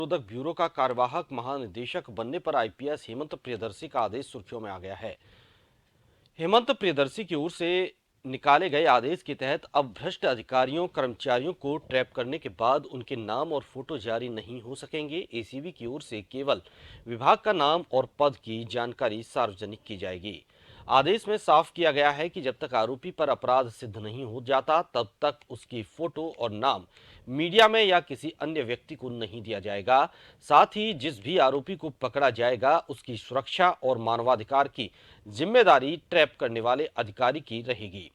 निरोधक ब्यूरो का कार्यवाहक महानिदेशक बनने पर आईपीएस हेमंत प्रियदर्शी का आदेश सुर्खियों में आ गया है। हेमंत प्रियदर्शी की ओर से निकाले गए आदेश के तहत अब भ्रष्ट अधिकारियों कर्मचारियों को ट्रैप करने के बाद उनके नाम और फोटो जारी नहीं हो सकेंगे। एसीबी की ओर से केवल विभाग का नाम और पद की जानकारी सार्वजनिक की जाएगी। आदेश में साफ किया गया है कि जब तक आरोपी पर अपराध सिद्ध नहीं हो जाता तब तक उसकी फोटो और नाम मीडिया में या किसी अन्य व्यक्ति को नहीं दिया जाएगा। साथ ही जिस भी आरोपी को पकड़ा जाएगा उसकी सुरक्षा और मानवाधिकार की जिम्मेदारी ट्रैप करने वाले अधिकारी की रहेगी।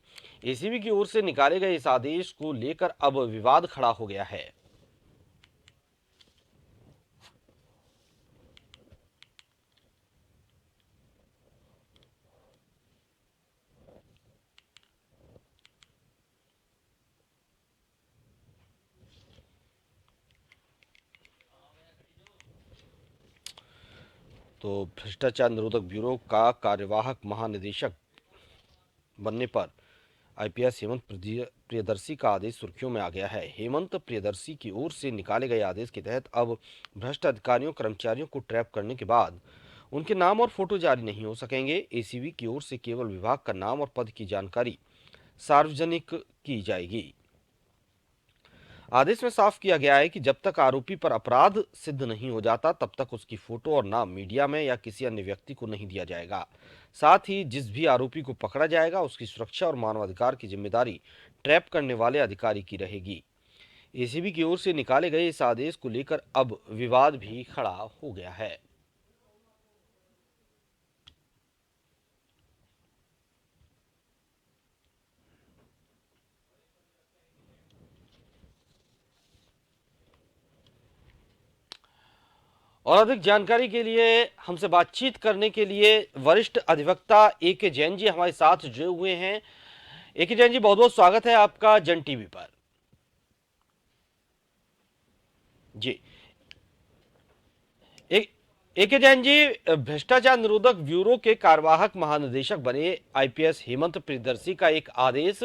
एसीबी की ओर से निकाले गए इस आदेश को लेकर अब विवाद खड़ा हो गया है। तो भ्रष्टाचार निरोधक ब्यूरो का कार्यवाहक महानिदेशक बनने पर आईपीएस हेमंत प्रियदर्शी का आदेश सुर्खियों में आ गया है। हेमंत प्रियदर्शी की ओर से निकाले गए आदेश के तहत अब भ्रष्ट अधिकारियों कर्मचारियों को ट्रैप करने के बाद उनके नाम और फोटो जारी नहीं हो सकेंगे। एसीबी की ओर से केवल विभाग का नाम और पद की जानकारी सार्वजनिक की जाएगी। आदेश में साफ किया गया है कि जब तक आरोपी पर अपराध सिद्ध नहीं हो जाता तब तक उसकी फोटो और नाम मीडिया में या किसी अन्य व्यक्ति को नहीं दिया जाएगा। साथ ही जिस भी आरोपी को पकड़ा जाएगा उसकी सुरक्षा और मानवाधिकार की जिम्मेदारी ट्रैप करने वाले अधिकारी की रहेगी। एसीबी की ओर से निकाले गए इस आदेश को लेकर अब विवाद भी खड़ा हो गया है। और अधिक जानकारी के लिए हमसे बातचीत करने के लिए वरिष्ठ अधिवक्ता ए.के. जैन जी हमारे साथ जुड़े हुए हैं। ए.के. जैन जी, बहुत बहुत स्वागत है आपका जन टीवी पर। जी, ए.के. जैन जी, भ्रष्टाचार निरोधक ब्यूरो के कार्यवाहक महानिदेशक बने आईपीएस हेमंत प्रियदर्शी का एक आदेश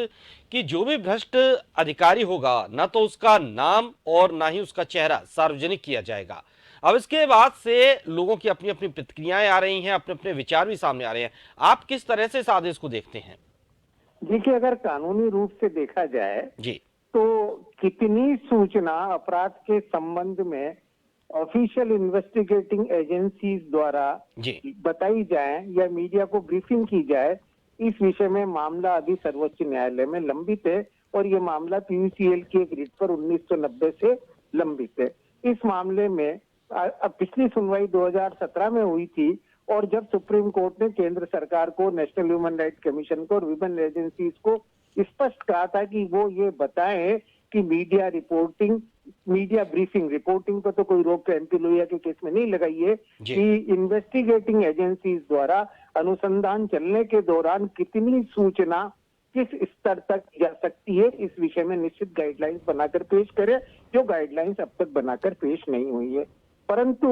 कि जो भी भ्रष्ट अधिकारी होगा ना तो उसका नाम और ना ही उसका चेहरा सार्वजनिक किया जाएगा। अब इसके बाद से लोगों की अपनी अपनी प्रतिक्रियाएं आ रही हैं, अपने अपने विचार भी सामने आ रहे हैं। आप किस तरह से इस आदेश को देखते हैं? देखिए, अगर कानूनी रूप से देखा जाए जी, तो कितनी सूचना अपराध के संबंध में ऑफिशियल इन्वेस्टिगेटिंग एजेंसीज द्वारा जी, बताई जाए या मीडिया को ब्रीफिंग की जाए, इस विषय में मामला अभी सर्वोच्च न्यायालय में लंबित है और ये मामला पीयूसीएल की एक रिट पर 1990 से लंबित है। इस मामले में अब पिछली सुनवाई 2017 में हुई थी और जब सुप्रीम कोर्ट ने केंद्र सरकार को, नेशनल ह्यूमन राइट कमीशन को और विभिन्न एजेंसीज को स्पष्ट कहा था कि वो ये बताएं कि media reporting, media briefing, reporting पर तो कोई रोक एमपी लोहिया के केस में नहीं लगाई है कि इन्वेस्टिगेटिंग एजेंसीज द्वारा अनुसंधान चलने के दौरान कितनी सूचना किस स्तर तक जा सकती है, इस विषय में निश्चित गाइडलाइंस बनाकर पेश करे, जो गाइडलाइंस अब तक बनाकर पेश नहीं हुई है। परंतु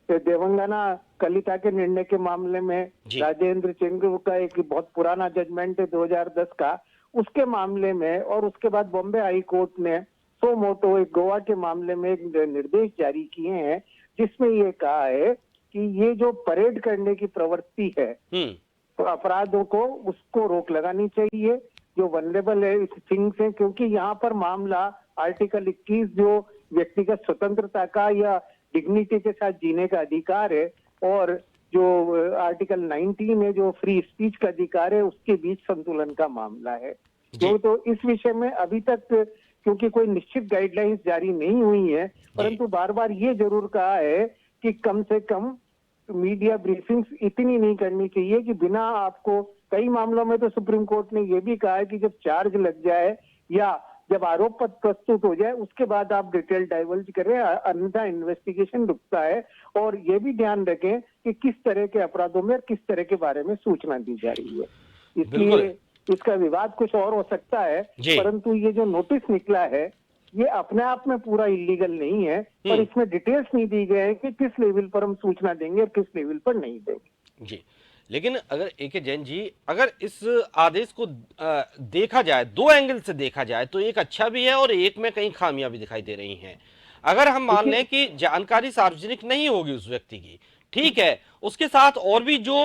देवंगना कलिता के निर्णय के मामले में राजेंद्र चंद्र का एक बहुत पुराना जजमेंट है 2010 का, उसके मामले में और उसके बाद बॉम्बे हाई कोर्ट ने सो मोटो एक गोवा के मामले में एक निर्देश जारी किए हैं जिसमें ये कहा है कि ये जो परेड करने की प्रवृत्ति है तो अपराधों को, उसको रोक लगानी चाहिए। जो वनरेबल है इस थिंग्स है, क्योंकि यहाँ पर मामला आर्टिकल 21 जो व्यक्तिगत स्वतंत्रता का या डिग्निटी के साथ जीने का अधिकार है और जो आर्टिकल 19 है जो फ्री स्पीच का अधिकार है, उसके बीच संतुलन का मामला है। तो इस विषय में अभी तक क्योंकि कोई निश्चित गाइडलाइंस जारी नहीं हुई है, परंतु बार बार ये जरूर कहा है कि कम से कम मीडिया ब्रीफिंग्स इतनी नहीं करनी चाहिए कि बिना आपको, कई मामलों में तो सुप्रीम कोर्ट ने यह भी कहा है कि जब चार्ज लग जाए या जब आरोप पत्र प्रस्तुत हो जाए उसके बाद आप डिटेल डाइवर्ज करें, अन्यथा इन्वेस्टिगेशन रुकता है। और ये भी ध्यान रखें कि किस तरह के अपराधों में किस तरह के बारे में सूचना दी जा रही है, इसलिए इसका विवाद कुछ और हो सकता है। परंतु ये जो नोटिस निकला है ये अपने आप में पूरा इलीगल नहीं है, पर इसमें डिटेल्स नहीं दी गए हैं कि किस लेवल पर हम सूचना देंगे और किस लेवल पर नहीं देंगे। जी, लेकिन अगर ए.के. जैन जी, अगर इस आदेश को देखा जाए, दो एंगल से देखा जाए तो एक अच्छा भी है और एक में कई खामियां भी दिखाई दे रही हैं। अगर हम मान देखिए- लें कि जानकारी सार्वजनिक नहीं होगी उस व्यक्ति की, ठीक है, उसके साथ और भी जो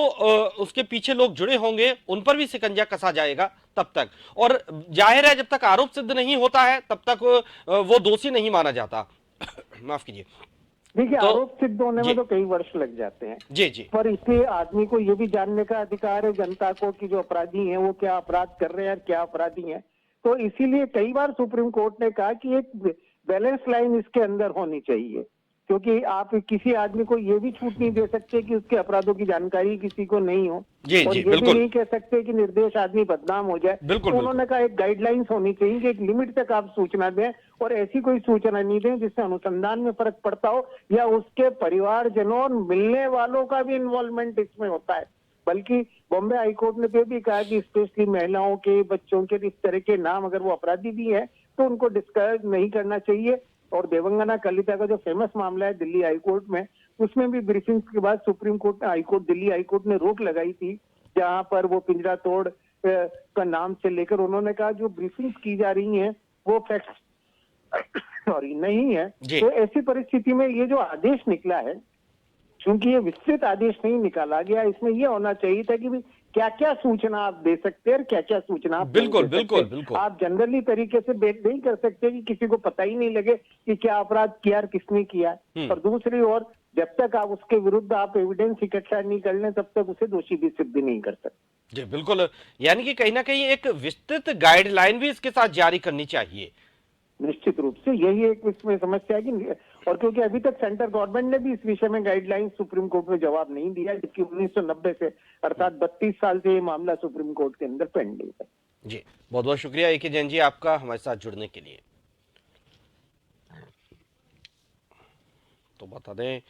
उसके पीछे लोग जुड़े होंगे उन पर भी शिकंजा कसा जाएगा तब तक। और जाहिर है जब तक आरोप सिद्ध नहीं होता है तब तक वो दोषी नहीं माना जाता। माफ कीजिए। देखिए, तो आरोप सिद्ध होने में जी तो कई वर्ष लग जाते हैं, जी जी पर इसलिए आदमी को ये भी जानने का अधिकार है जनता को कि जो अपराधी हैं वो क्या अपराध कर रहे हैं और क्या अपराधी हैं। तो इसीलिए कई बार सुप्रीम कोर्ट ने कहा कि एक बैलेंस लाइन इसके अंदर होनी चाहिए, क्योंकि आप किसी आदमी को ये भी छूट नहीं दे सकते कि उसके अपराधों की जानकारी किसी को नहीं हो, जी और जी ये भी बिल्कुल नहीं कह सकते कि निर्दोष आदमी बदनाम हो जाए। बिल्कुल तो बिल्कुल उन्होंने कहा एक गाइडलाइंस होनी चाहिए कि एक लिमिट तक आप सूचना दें, और ऐसी कोई सूचना नहीं दें जिससे अनुसंधान में फर्क पड़ता हो या उसके परिवारजनों और मिलने वालों का भी इन्वॉल्वमेंट इसमें होता है। बल्कि बॉम्बे हाईकोर्ट ने तो ये भी कहा कि स्पेशली महिलाओं के, बच्चों के, इस तरह के नाम अगर वो अपराधी भी हैं तो उनको डिस्करेज नहीं करना चाहिए। और देवंगना कलिता का जो फेमस मामला है दिल्ली हाईकोर्ट में, उसमें भी ब्रीफिंग के बाद supreme court high court Delhi high court ने रोक लगाई थी, जहां पर वो पिंजरा तोड़ का नाम से लेकर उन्होंने कहा जो ब्रीफिंग की जा रही हैं वो फैक्ट सॉरी नहीं है। जी तो ऐसी परिस्थिति में ये जो आदेश निकला है, क्योंकि ये विस्तृत आदेश नहीं निकाला गया, इसमें ये होना चाहिए था कि क्या क्या सूचना आप दे सकते हैं और क्या क्या सूचना आप नहीं बिल्कुल दे बिल्कुल सकते। बिल्कुल आप जनरली तरीके से बेट नहीं कर सकते कि किसी को पता ही नहीं लगे कि क्या अपराध किया और किसने किया है। और दूसरी ओर जब तक आप उसके विरुद्ध आप एविडेंस इकट्ठा नहीं कर लें तब तक उसे दोषी भी सिद्ध नहीं कर सकते। जी बिल्कुल, यानी कि कहीं ना कहीं एक विस्तृत गाइडलाइन भी इसके साथ जारी करनी चाहिए। निश्चित रूप से यही एक इसमें समस्या है कि, और क्योंकि अभी तक सेंट्रल गवर्नमेंट ने भी इस विषय में गाइडलाइंस सुप्रीम कोर्ट में जवाब नहीं दिया, जबकि 1990 से अर्थात 32 साल से ये मामला सुप्रीम कोर्ट के अंदर पेंडिंग है। जी बहुत बहुत शुक्रिया ए के जैन जी आपका हमारे साथ जुड़ने के लिए। तो बता दें